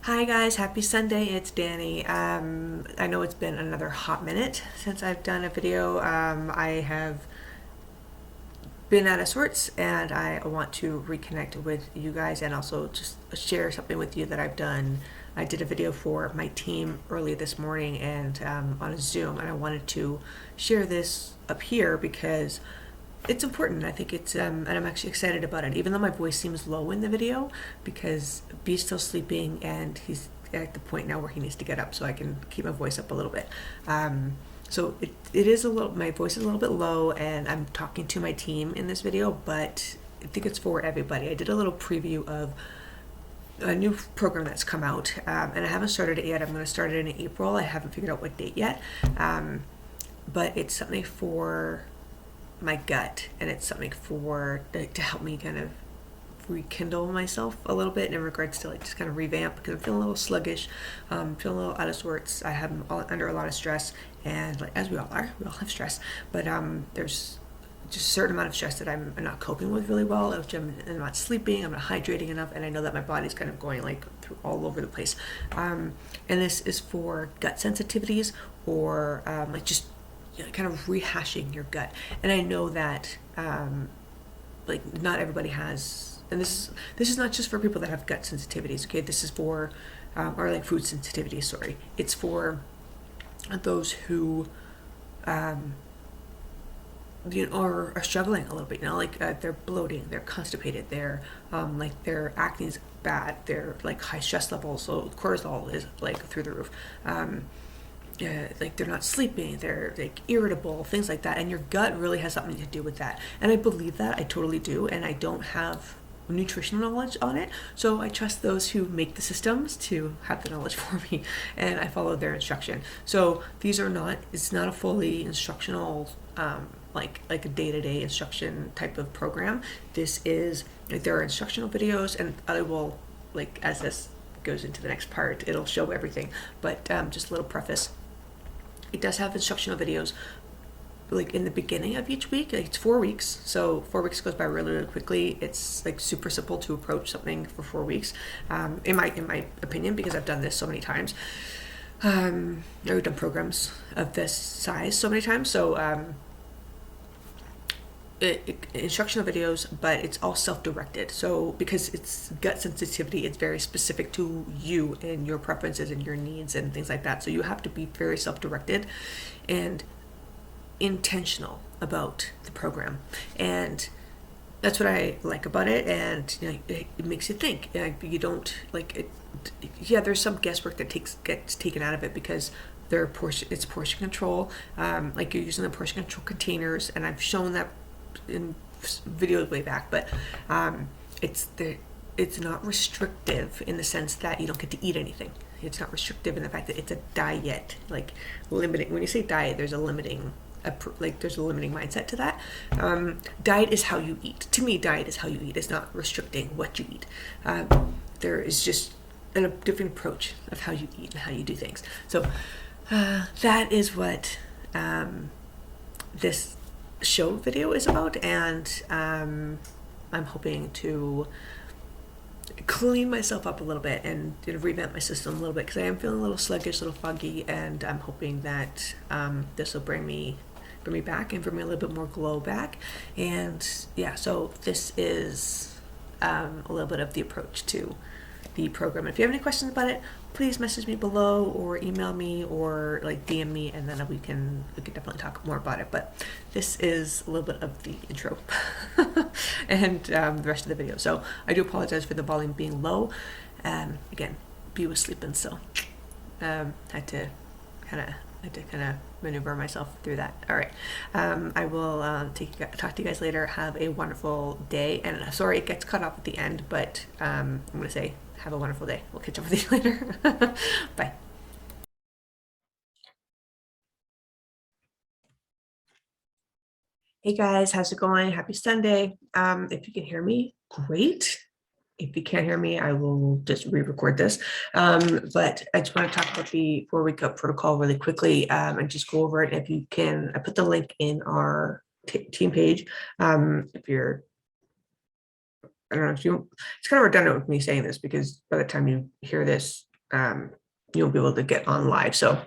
Hi guys, happy Sunday. It's Danny. I know it's been another hot minute since I've done a video. I have been out of sorts and I want to reconnect with you guys and also just share something with you that I've done. I did a video for my team early this morning and on a Zoom, and I wanted to share this up here because it's important. I think it's, and I'm actually excited about it, even though my voice seems low in the video because B's still sleeping and he's at the point now where he needs to get up so I can keep my voice up a little bit. So it is a little, my voice is a little bit low and I'm talking to my team in this video, but I think it's for everybody. I did a little preview of a new program that's come out, and I haven't started it yet. I'm going to start it in April. I haven't figured out what date yet, but it's something for my gut, and it's something for to help me kind of rekindle myself a little bit in regards to like just kind of revamp because I'm feeling a little sluggish, feeling a little out of sorts. I have under a lot of stress, and like as we all are, we all have stress, but there's just a certain amount of stress that I'm not coping with really well, which I'm not sleeping, I'm not hydrating enough, and I know that my body's kind of going like through all over the place. And this is for gut sensitivities or like just kind of rehashing your gut. And I know that like not everybody has, and this is not just for people that have gut sensitivities. Okay, this is for or like food sensitivities. Sorry, it's for those who are struggling a little bit. Like they're bloating, they're constipated, they're like their acne's bad, they're like high stress levels, so cortisol is like through the roof. Like they're not sleeping, they're like irritable, things like that, and your gut really has something to do with that. And I believe that, I totally do, and I don't have nutritional knowledge on it, so I trust those who make the systems to have the knowledge for me, and I follow their instruction. So these are not, it's not a fully instructional like a day-to-day instruction type of program. This is like there are instructional videos, and I will, like as this goes into the next part, it'll show everything, but just a little preface. It does have instructional videos like in the beginning of each week. Like it's 4 weeks, so 4 weeks goes by really, really quickly. It's like super simple to approach something for 4 weeks, in my opinion, because I've done this so many times. I've done programs of this size so many times, so instructional videos, but it's all self-directed. So because it's gut sensitivity, it's very specific to you and your preferences and your needs and things like that. So you have to be very self-directed and intentional about the program, and that's what I like about it. And it makes you think. You don't like it. Yeah, there's some guesswork that gets taken out of it because it's portion control. Like you're using the portion control containers, and I've shown that in videos way back, but it's not restrictive in the sense that you don't get to eat anything. It's not restrictive in the fact that it's a diet, like limiting. When you say diet, there's a limiting mindset to that. Diet is how you eat. To me, diet is how you eat. It's not restricting what you eat. There is just a different approach of how you eat and how you do things. So that is what this show video is about, and I'm hoping to clean myself up a little bit and revamp my system a little bit because I am feeling a little sluggish, a little foggy, and I'm hoping that this will bring me back and bring me a little bit more glow back. And yeah, so this is a little bit of the approach to the program. If you have any questions about it, please message me below or email me or like DM me, and then we can definitely talk more about it. But this is a little bit of the intro and the rest of the video. So I do apologize for the volume being low. Again, B was sleeping, so had to kind of maneuver myself through that. All right, I will talk to you guys later. Have a wonderful day, and sorry it gets cut off at the end, but I'm gonna say have a wonderful day. We'll catch up with you later. Bye. Hey guys, how's it going? Happy Sunday. If you can hear me, great. If you can't hear me, I will just re-record this. But I just want to talk about the 4-week gut protocol really quickly, and just go over it. If you can, I put the link in our team page. If you're, I don't know if you, it's kind of redundant with me saying this because by the time you hear this, you'll be able to get on live. So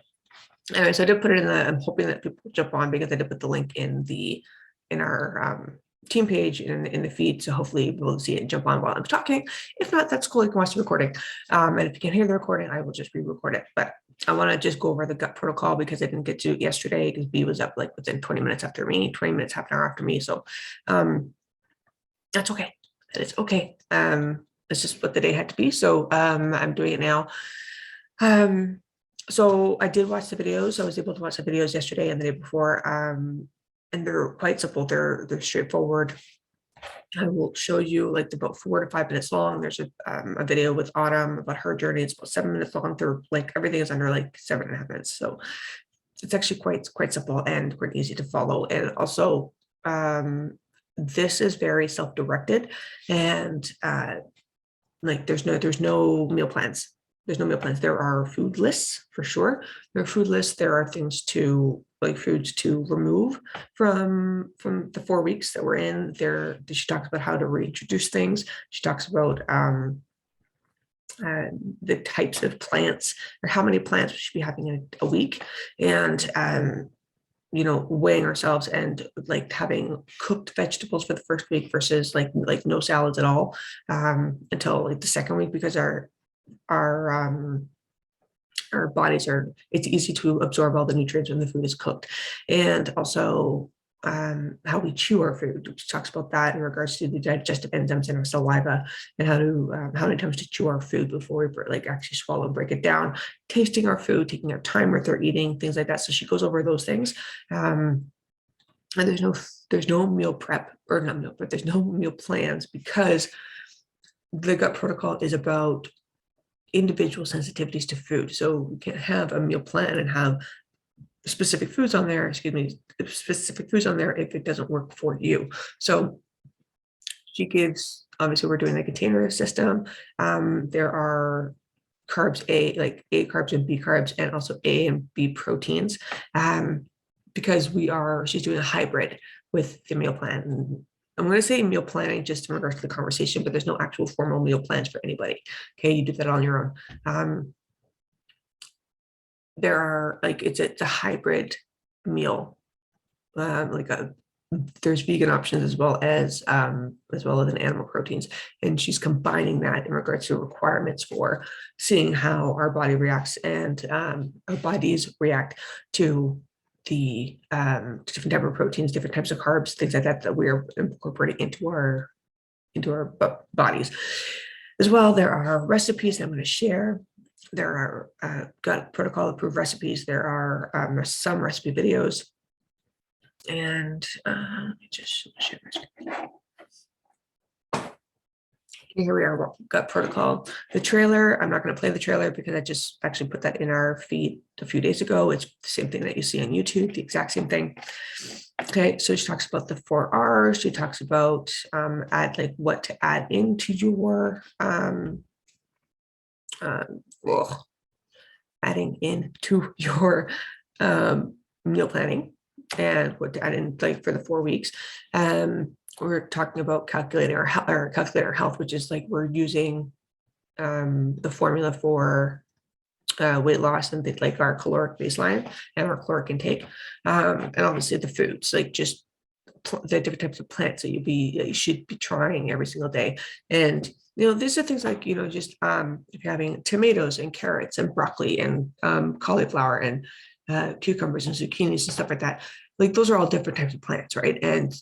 anyway, so I did put it in I'm hoping that people jump on, because I did put the link in our team page in the feed. So hopefully we'll see it and jump on while I'm talking. If not, that's cool. You can watch the recording. And if you can hear the recording, I will just re-record it. But I want to just go over the gut protocol, because I didn't get to it yesterday, because B was up like within 20 minutes after me, 20 minutes, half an hour after me. So that's okay. It's okay. It's just what the day had to be. So I'm doing it now. So I did watch the videos. I was able to watch the videos yesterday and the day before. And they're quite simple. They're straightforward. I will show you like about 4 to 5 minutes long. There's a video with Autumn about her journey. It's about 7 minutes long. They're like, everything is under like 7.5 minutes. So it's actually quite simple and quite easy to follow. And also, this is very self-directed, and like there's no meal plans. There's no meal plans. There are food lists for sure. There are food lists. There are things to like foods to remove from the 4 weeks that we're in there. She talks about how to reintroduce things. She talks about the types of plants, or how many plants we should be having in a week, and weighing ourselves, and like having cooked vegetables for the first week versus like no salads at all until like the second week, because our bodies it's easy to absorb all the nutrients when the food is cooked. And also how we chew our food, which talks about that in regards to the digestive enzymes in our saliva, and how many times to chew our food before we like actually swallow and break it down, tasting our food, taking our time with our eating, things like that. So she goes over those things. And there's no meal prep, or not meal prep, there's no meal plans, because the gut protocol is about individual sensitivities to food. So we can't have a meal plan and have specific foods on there, if it doesn't work for you. So she gives, obviously we're doing the container system. There are carbs, A carbs and B carbs, and also A and B proteins, because she's doing a hybrid with the meal plan. I'm going to say meal planning just in regards to the conversation, but there's no actual formal meal plans for anybody. Okay, you do that on your own. There are it's a hybrid meal. There's vegan options as well as an animal proteins, and she's combining that in regards to requirements for seeing how our body reacts, and our bodies react to the different type of proteins, different types of carbs, things like that we're incorporating into our bodies. As well, there are recipes that I'm going to share. There are gut protocol approved recipes. There are some recipe videos. And let me just share my screen. Here we are, gut protocol. The trailer, I'm not going to play the trailer because I just actually put that in our feed a few days ago. It's the same thing that you see on YouTube, the exact same thing. Okay, so she talks about the 4 R's. She talks about what to add into your adding into your meal planning, and what to add in for the 4 weeks. We're talking about calculating our health, which is we're using the formula for weight loss, and our caloric baseline and our caloric intake, and obviously the foods, just the different types of plants that you should be trying every single day. And these are things if you're having tomatoes and carrots and broccoli and cauliflower and cucumbers and zucchinis and stuff like that, those are all different types of plants, right? And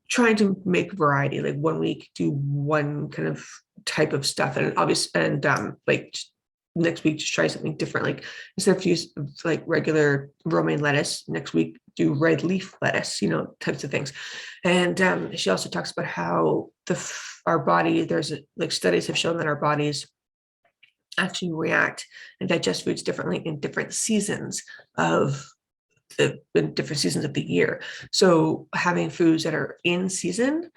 trying to make variety, 1 week do one kind of type of stuff, and next week just try something different. Instead of use regular romaine lettuce, next week do red leaf lettuce, types of things. And she also talks about how our body, there's studies have shown that our bodies actually react and digest foods differently in different seasons of the year. So having foods that are in season,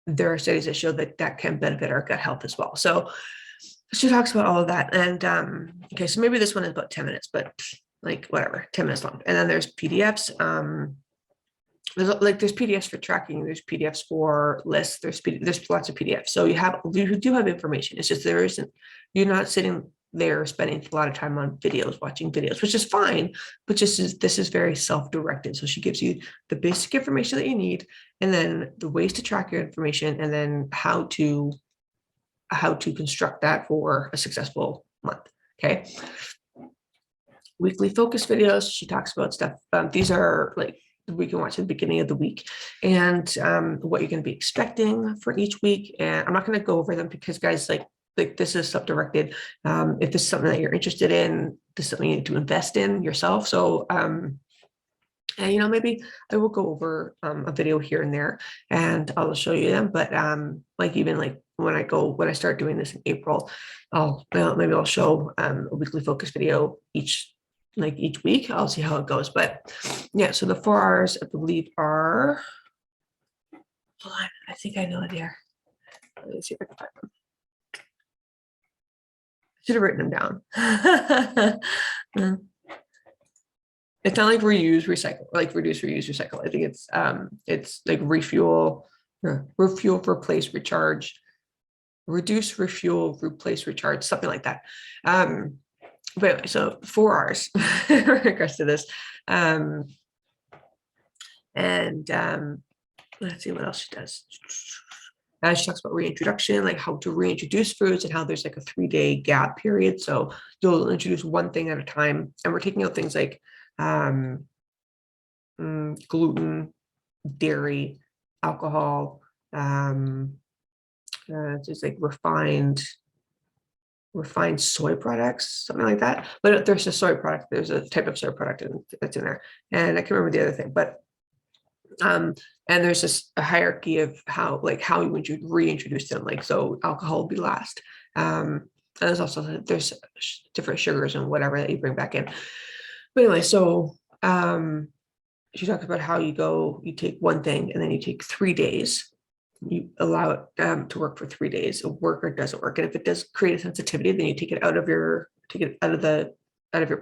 there are studies that show that can benefit our gut health as well. So she talks about all of that. And okay, so maybe this one is about 10 minutes, but whatever, 10 minutes long. And then there's PDFs. there's PDFs for tracking, there's PDFs for lists, there's lots of PDFs. So you do have information. It's just you're not sitting there spending a lot of time on videos, watching videos, which is fine, but this is very self-directed. So she gives you the basic information that you need, and then the ways to track your information, and then how to construct that for a successful month. Okay. Weekly focus videos. She talks about stuff. These are like we can watch at the beginning of the week, and what you're going to be expecting for each week. And I'm not going to go over them because, guys, like this is self-directed. If this is something that you're interested in, this is something you need to invest in yourself. So, and maybe I will go over a video here and there, and I'll show you them. But like even like when I start doing this in April, maybe I'll show a weekly focus video each week. I'll see how it goes. But yeah, so the 4 hours I believe are, hold on, I think I know it here. Let's see if I can find them. I should have written them down. It's not like reuse, recycle, like reduce, reuse, recycle. I think it's like refuel, replace, recharge, reduce, refuel, replace, recharge, something like that. But anyway, so 4 hours in regards to this. Let's see what else she does. She talks about reintroduction, like how to reintroduce foods and how there's like a 3-day gap period. So you'll introduce one thing at a time. And we're taking out things like gluten, dairy, alcohol, just like refined soy products, something like that. But there's a soy product, there's a type of soy product that's in there. And I can't remember the other thing, but and there's just a hierarchy of how you would reintroduce them. Like, so alcohol will be last. And there's different sugars and whatever that you bring back in. But anyway, so she talks about how you take one thing and then you take 3 days. You allow it to work for 3 days. It'll work or it doesn't work. And if it does create a sensitivity, then you take it out of your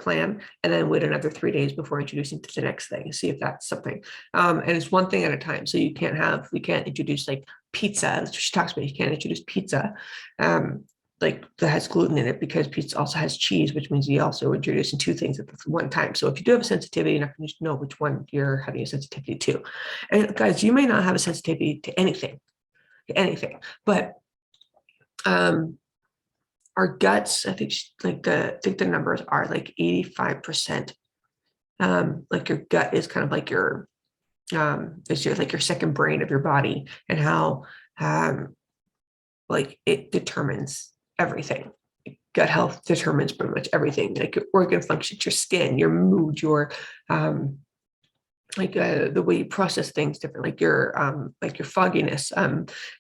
plan, and then wait another 3 days before introducing to the next thing. See if that's something. And it's one thing at a time. So we can't introduce like pizza. She talks about you can't introduce pizza. Like that has gluten in it, because pizza also has cheese, which means you also introducing 2 things at one time. So if you do have a sensitivity, you're not going to know which one you're having a sensitivity to. And guys, you may not have a sensitivity to anything, but our guts, I think the numbers are like 85%. Like your gut is kind of like your your second brain of your body, and how like it determines everything. Gut health determines pretty much everything, like your organ functions, your skin, your mood, your the way you process things different, like your fogginess,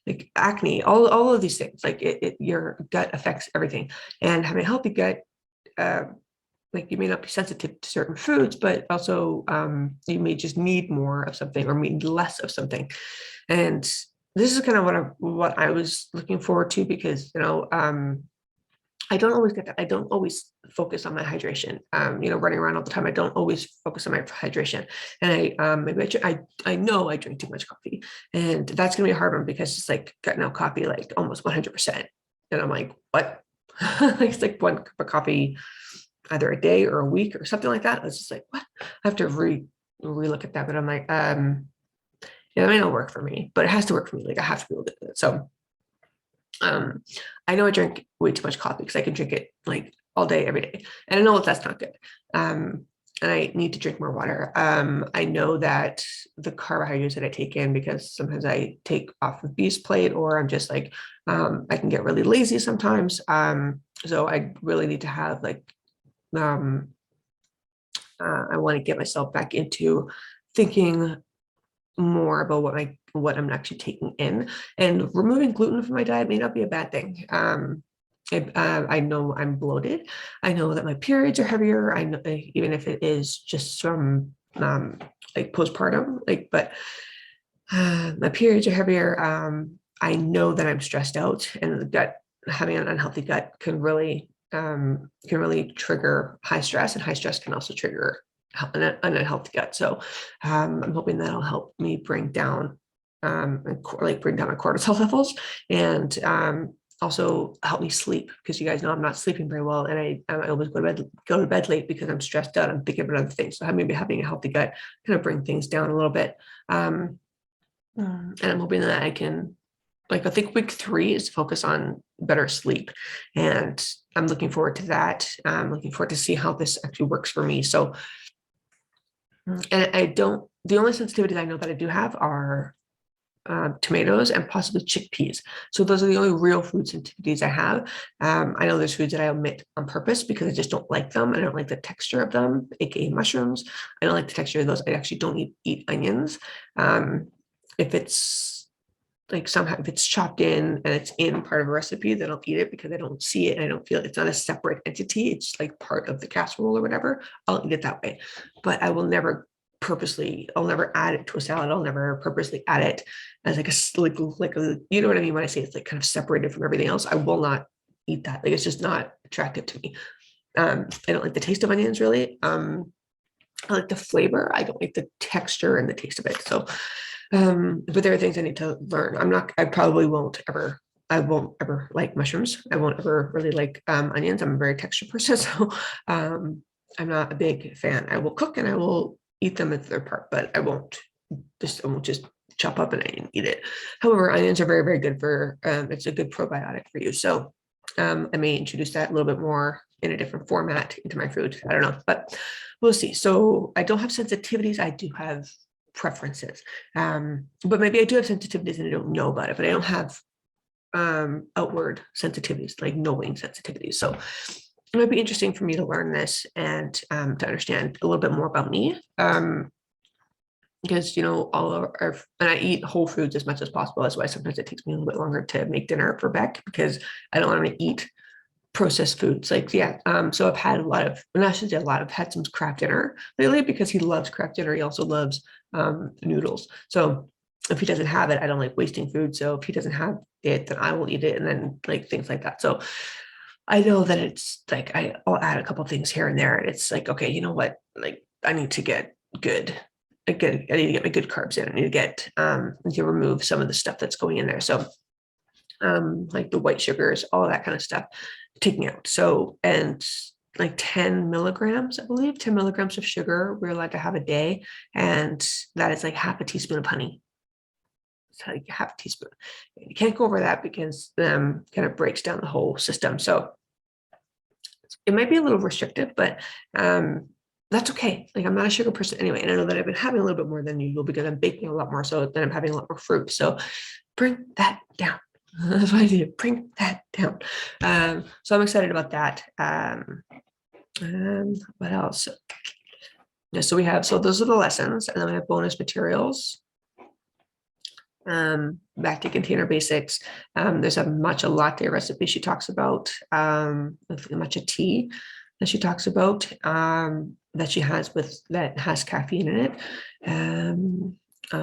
like acne, all of these things, like your gut affects everything. And having a healthy gut, like you may not be sensitive to certain foods, but also you may just need more of something or need less of something. And this is kind of what I was looking forward to, because I don't always get that. I don't always focus on my hydration. Running around all the time, I don't always focus on my hydration. And I know I drink too much coffee, and that's gonna be a hard one, because it's like cutting out coffee like almost 100%. And I'm like, what? It's like 1 cup of coffee either a day or a week or something like that. It's just like, what? I have to re-look at that. But I'm like, it may not work for me, but it has to work for me. Like I have to be able to do it. So I know I drink way too much coffee, because I can drink it like all day, every day. And I know that's not good. And I need to drink more water. I know that the carbohydrates that I take in, because sometimes I take off of B's plate, or I'm just like, I can get really lazy sometimes. So I really need to have I want to get myself back into thinking more about what I'm actually taking in, and removing gluten from my diet may not be a bad thing. I know I'm bloated. I know that my periods are heavier. I know, even if it is just from like postpartum, but my periods are heavier. I know that I'm stressed out, and the gut, having an unhealthy gut can really trigger high stress, and high stress can also trigger an unhealthy gut. So I'm hoping that'll help me bring down bring down my cortisol levels, and also help me sleep, because you guys know I'm not sleeping very well, and I always go to bed late because I'm stressed out. I'm thinking about other things. So maybe having a healthy gut kind of bring things down a little bit. And I'm hoping that I can, like, I think week 3 is to focus on better sleep, and I'm looking forward to that. I'm looking forward to see how this actually works for me. So, and the only sensitivities I know that I do have are tomatoes and possibly chickpeas. So those are the only real food sensitivities I have. I know there's foods that I omit on purpose because I just don't like them. I don't like the texture of them, aka mushrooms. I don't like the texture of those. I actually don't eat onions. If it's like somehow, if it's chopped in and it's in part of a recipe, then I'll eat it because I don't see it and I don't feel it's not a separate entity. It's like part of the casserole or whatever. I'll eat it that way. But I will never I'll never add it to a salad. I'll never purposely add it as like a, you know what I mean when I say it's like kind of separated from everything else. I will not eat that. Like, it's just not attractive to me. I don't like the taste of onions really. I like the flavor. I don't like the texture and the taste of it. So, but there are things I need to learn. I won't ever like mushrooms. I won't ever really like onions. I'm a very texture person. So, I'm not a big fan. I will cook and I will eat them at their part, but I won't just chop up and eat it. However, onions are very, very good for, it's a good probiotic for you. So, I may introduce that a little bit more in a different format into my food. I don't know, but we'll see. So I don't have sensitivities. I do have preferences. But maybe I do have sensitivities and I don't know about it, but I don't have outward sensitivities, like knowing sensitivities. So it might be interesting for me to learn this and to understand a little bit more about me. Because, you know, and I eat whole foods as much as possible. That's why sometimes it takes me a little bit longer to make dinner for Beck, because I don't want to eat processed foods. Like, yeah. So I've had I've had some Kraft dinner lately because he loves Kraft dinner. He also loves noodles. So if he doesn't have it, I don't like wasting food. So if he doesn't have it, then I will eat it, and then like things like that. So I know that it's like I'll add a couple things here and there, and it's like, okay, you know what? Like, I need to get good. I need to get my good carbs in. I need to remove some of the stuff that's going in there. So like the white sugars, all of that kind of stuff, taking out. So, and like 10 milligrams, I believe, 10 milligrams of sugar we're allowed to have a day. And that is like half a teaspoon of honey. It's like half a teaspoon. You can't go over that because kind of breaks down the whole system. So it might be a little restrictive, but that's okay. Like, I'm not a sugar person anyway. And I know that I've been having a little bit more than usual because I'm baking a lot more. So then I'm having a lot more fruit. So bring that down. That's what I need to bring that down. So I'm excited about that. What else? Yeah, so those are the lessons, and then we have bonus materials. Back to container basics. There's a matcha latte recipe she talks about, matcha tea that she talks about, that has caffeine in it.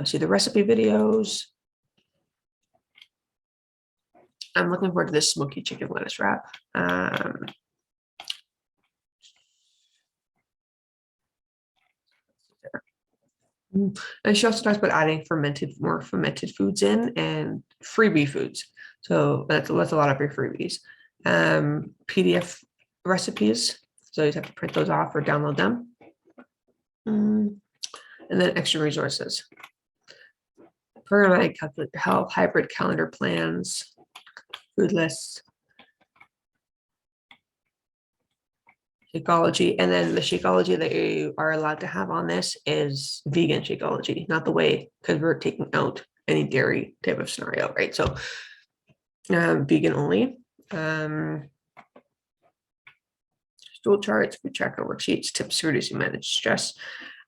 See the recipe videos. I'm looking forward to this smoky chicken lettuce wrap. And she also talks about adding more fermented foods in, and freebie foods. So that's a lot of your freebies. PDF recipes. So you have to print those off or download them. And then extra resources. Programmatic health, hybrid calendar plans, food lists, Shakeology. And then the Shakeology that you are allowed to have on this is vegan Shakeology, not the whey, because we're taking out any dairy type of scenario, right? So vegan only. Stool charts, food tracker worksheets, tips for reducing managed stress,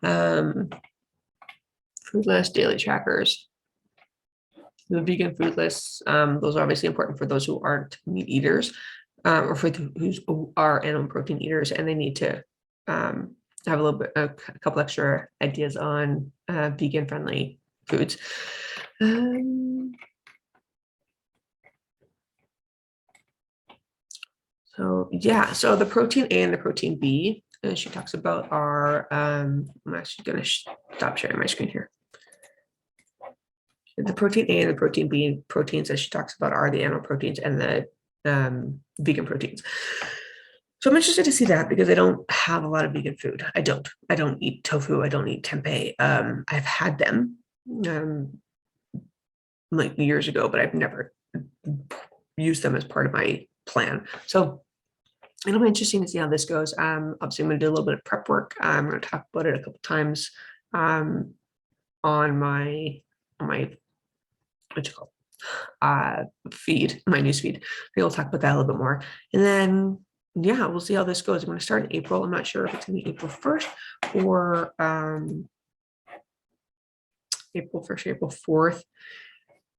food list, daily trackers. The vegan food lists, those are obviously important for those who aren't meat eaters, or for who are animal protein eaters, and they need to have a couple extra ideas on vegan friendly foods. So yeah, so the protein A and the protein B and she talks about our, I'm actually going to stop sharing my screen here. The protein A and the protein B proteins that she talks about are the animal proteins and the vegan proteins. So I'm interested to see that because I don't have a lot of vegan food. I don't eat tofu. I don't eat tempeh. I've had them like years ago, but I've never used them as part of my plan. So it'll be interesting to see how this goes. Obviously, I'm going to do a little bit of prep work. I'm going to talk about it a couple times on my what you call feed, my news feed. We'll talk about that a little bit more, and then yeah, we'll see how this goes. I'm going to start in April. I'm not sure if it's going to be April 1st or April 1st, April 4th.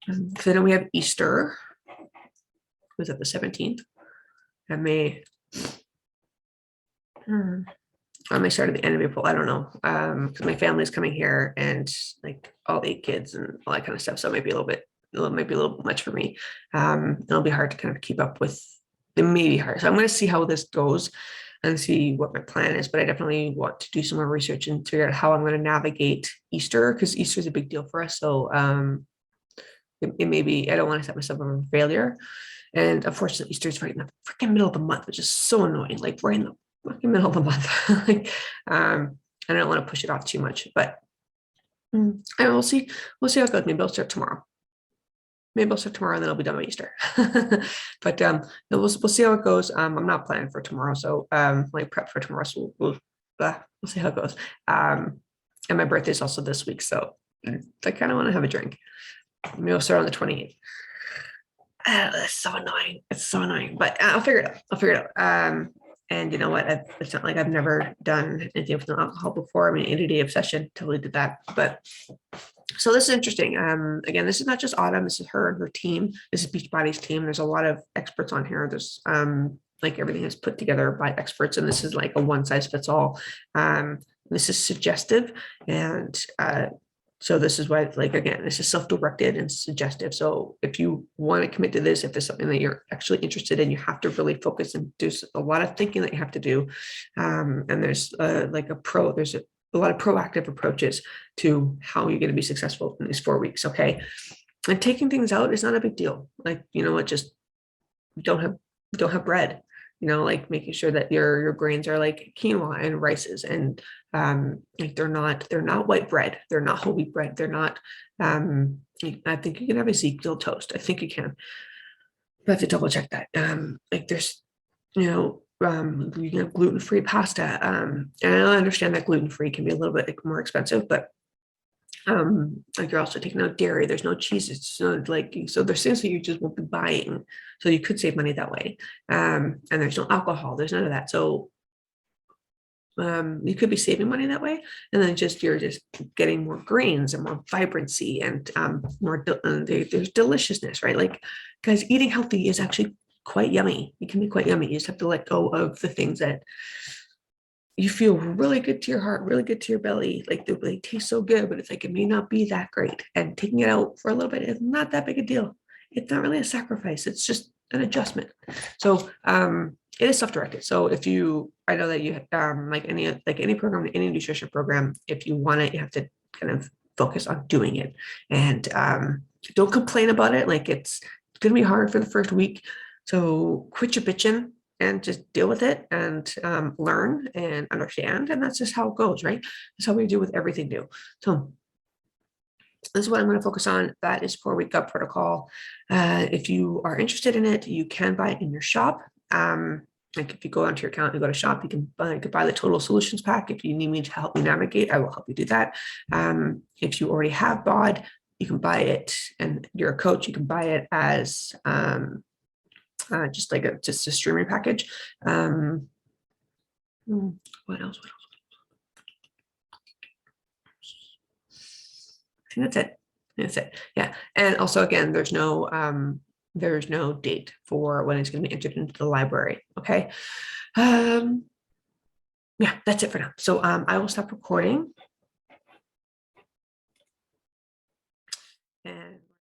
Because I know we have Easter. Was that the 17th? I may start at the end of April. I don't know. Because my family's coming here and like all 8 kids and all that kind of stuff. So it might be a little much for me. It'll be hard to kind of keep up with. It may be hard. So I'm going to see how this goes and see what my plan is. But I definitely want to do some more research and figure out how I'm going to navigate Easter, because Easter is a big deal for us. So it may be, I don't want to set myself up for failure. And unfortunately, Easter is right in the freaking middle of the month, which is so annoying. Like we're in the fucking middle of the month. Like, I don't want to push it off too much, but and we'll see. We'll see how it goes. Maybe I'll start tomorrow. And then I'll be done by Easter. But we'll see how it goes. I'm not planning for tomorrow, so like prep for tomorrow. So we'll see how it goes. And my birthday is also this week, so I kind of want to have a drink. Maybe I'll start on the 28th. It's so annoying. It's so annoying, but I'll figure it out. And you know what? It's not like I've never done anything with no alcohol before. I mean, 80-day obsession, totally did that. But so this is interesting. Again, this is not just Autumn. This is her and her team. This is Beachbody's team. There's a lot of experts on here. There's like everything is put together by experts, and this is like a one size fits all. This is suggestive, and so this is why, like, again, this is self-directed and suggestive. So if you want to commit to this, if there's something that you're actually interested in, you have to really focus and do a lot of thinking that you have to do. And there's there's a lot of proactive approaches to how you're going to be successful in these 4 weeks. Okay. And taking things out is not a big deal. Like, you know what, just don't have bread, like making sure that your grains are like quinoa and rices, and like they're not white bread, they're not whole wheat bread, they're not I think you can have Ezekiel toast. I think you can, but I have to double check that. Like there's you can have gluten-free pasta, and I understand that gluten-free can be a little bit more expensive, but like you're also taking out dairy, there's no cheeses, so there's things that you just won't be buying, so you could save money that way. And there's no alcohol, there's none of that, so you could be saving money that way, and then you're just getting more grains and more vibrancy and there's deliciousness, right? Like, guys, eating healthy is actually quite yummy. It can be quite yummy. You just have to let go of the things that you feel really good to your heart, really good to your belly. Like they taste so good, but it's like, it may not be that great. And taking it out for a little bit is not that big a deal. It's not really a sacrifice. It's just an adjustment. So it is self-directed. So I know that you like any program, any nutrition program, if you want it, you have to kind of focus on doing it, and don't complain about it. Like it's going to be hard for the first week. So quit your bitching and just deal with it and learn and understand. And that's just how it goes, right? That's how we do with everything new. So this is what I'm going to focus on. That is 4-week gut protocol. If you are interested in it, you can buy it in your shop. Like if you go onto your account and go to shop, you can buy the Total Solutions pack. If you need me to help you navigate, I will help you do that. If you already have BOD, you can buy it, and you're a coach, you can buy it as just a streaming package. What else? I think that's it. Yeah. And also, again, there's no date for when it's going to be entered into the library. Okay. Yeah, that's it for now. So I will stop recording. And